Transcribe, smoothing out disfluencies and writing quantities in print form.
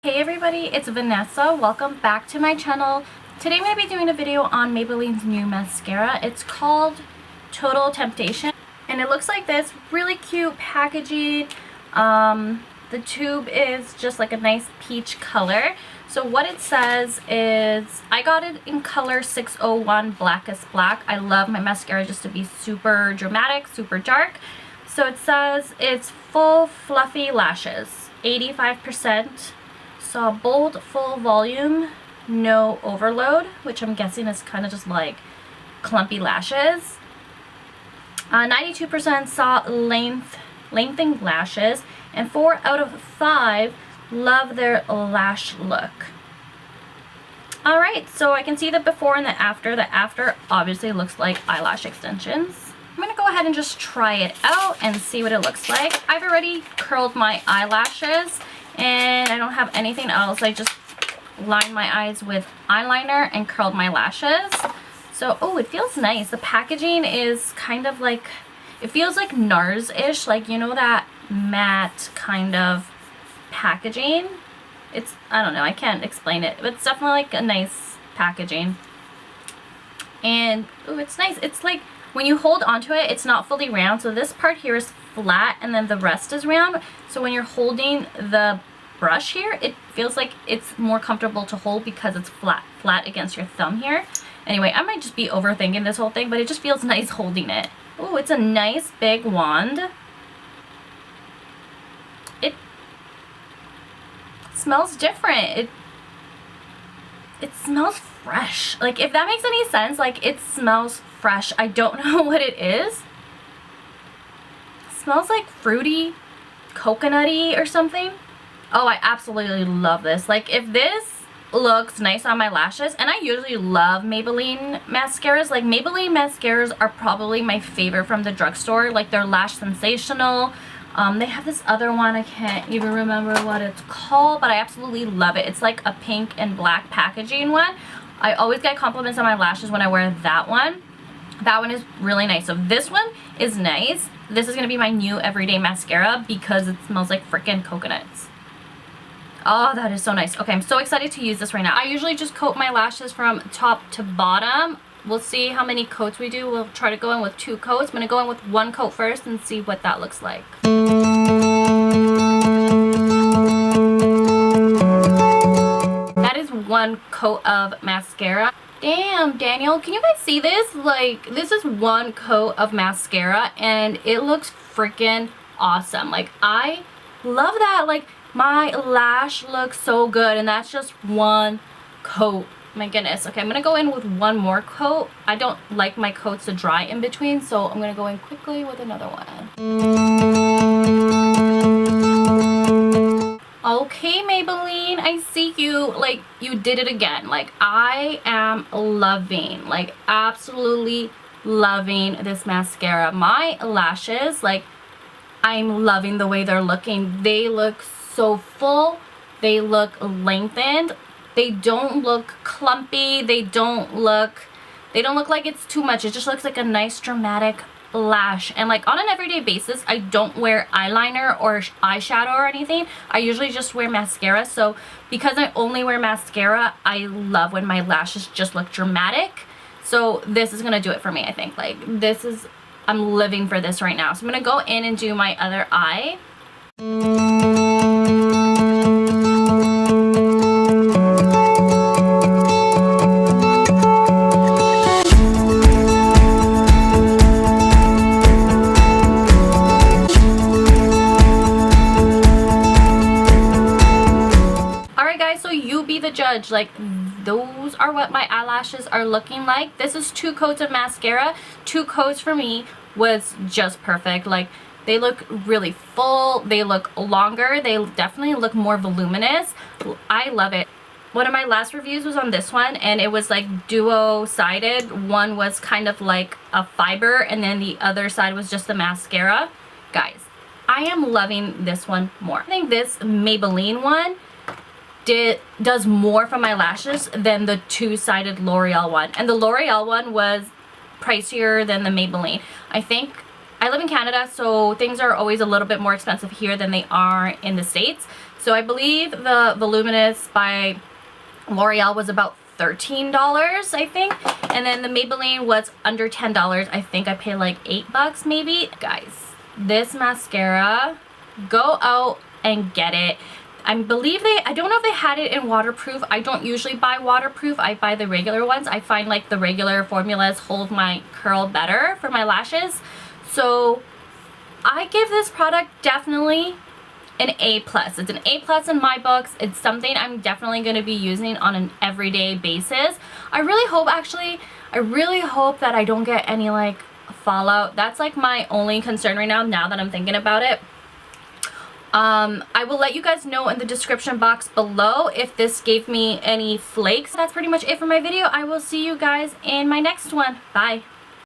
Hey everybody, it's Vanessa. Welcome back to my channel. Today I'm going to be doing a video on Maybelline's new mascara. It's called Total Temptation and it looks like this. Really cute packaging. The tube is just like a nice peach color. So what it says is, I got it in color 601 Blackest Black. I love my mascara just to be super dramatic, super dark. So it says it's full fluffy lashes, 85%. So bold, full volume, no overload, which I'm guessing is kind of just like clumpy lashes. 92% saw lengthened lashes, and 4 out of 5 love their lash look. Alright, so I can see the before and the after. The after obviously looks like eyelash extensions. I'm going to go ahead and just try it out and see what it looks like. I've already curled my eyelashes and I don't have anything else. I just lined my eyes with eyeliner and curled my lashes. So, oh, it feels nice. The packaging is kind of like, it feels like NARS-ish, like, you know, that matte kind of packaging. It's, I don't know, I can't explain it, but it's definitely like a nice packaging. And, oh, it's nice. It's like, when you hold onto it, it's not fully round. So this part here is flat and then the rest is round. So when you're holding the brush here, it feels like it's more comfortable to hold because it's flat against your thumb here. Anyway, I might just be overthinking this whole thing, but it just feels nice holding it. Oh, it's a nice big wand. It smells different. It smells fresh. Like, if that makes any sense, like, it smells fresh. I don't know what it is. It smells like fruity, coconutty or something. Oh, I absolutely love this. Like, if this looks nice on my lashes, and I usually love Maybelline mascaras. Like, Maybelline mascaras are probably my favorite from the drugstore. Like, they're Lash Sensational. They have this other one, I can't even remember what it's called, but I absolutely love it. It's like a pink and black packaging one. I always get compliments on my lashes when I wear that one. That one is really nice. So this one is nice. This is going to be my new everyday mascara because it smells like freaking coconuts. Oh, that is so nice. Okay, I'm so excited to use this right now. I usually just coat my lashes from top to bottom. We'll see how many coats we do. We'll try to go in with 2 coats. I'm going to go in with 1 coat first and see what that looks like. That is 1 coat of mascara. Damn, Daniel, can you guys see this? Like, this is 1 coat of mascara and it looks freaking awesome. Like, I love that. Like, my lash looks so good and that's just 1 coat. My goodness. Okay, I'm going to go in with 1 more coat. I don't like my coats to dry in between, so I'm going to go in quickly with another one. Okay, Maybelline, I see you. Like, you did it again. Like, I am loving, like, absolutely loving this mascara. My lashes, like, I'm loving the way they're looking. They look so full. They look lengthened. They don't look clumpy. They don't look like it's too much. It just looks like a nice dramatic lash. And like on an everyday basis, I don't wear eyeliner or eyeshadow or anything. I usually just wear mascara. So because I only wear mascara, I love when my lashes just look dramatic. So this is gonna do it for me, I think. Like, this is, I'm living for this right now. So I'm gonna go in and do my other eye. The judge. Like, those are what my eyelashes are looking like. This is 2 coats of mascara. 2 coats for me was just perfect. Like, they look really full, they look longer, they definitely look more voluminous. I love it. One of my last reviews was on this one and it was like duo-sided. One was kind of like a fiber and then the other side was just the mascara. Guys, I am loving this one more. I think this Maybelline one does more for my lashes than the 2-sided L'Oreal one. And the L'Oreal one was pricier than the Maybelline. I think I live in Canada, so things are always a little bit more expensive here than they are in the States. So I believe the Voluminous by L'Oreal was about $13, I think. And then the Maybelline was under $10. I think I paid like $8 maybe. Guys, this mascara, go out and get it. I believe I don't know if they had it in waterproof. I don't usually buy waterproof. I buy the regular ones. I find like the regular formulas hold my curl better for my lashes. So I give this product definitely an A+. It's an A+ in my books. It's something I'm definitely going to be using on an everyday basis. I really hope that I don't get any like fallout. That's like my only concern right now that I'm thinking about it. I will let you guys know in the description box below if this gave me any flakes. That's pretty much it for my video. I will see you guys in my next one. Bye.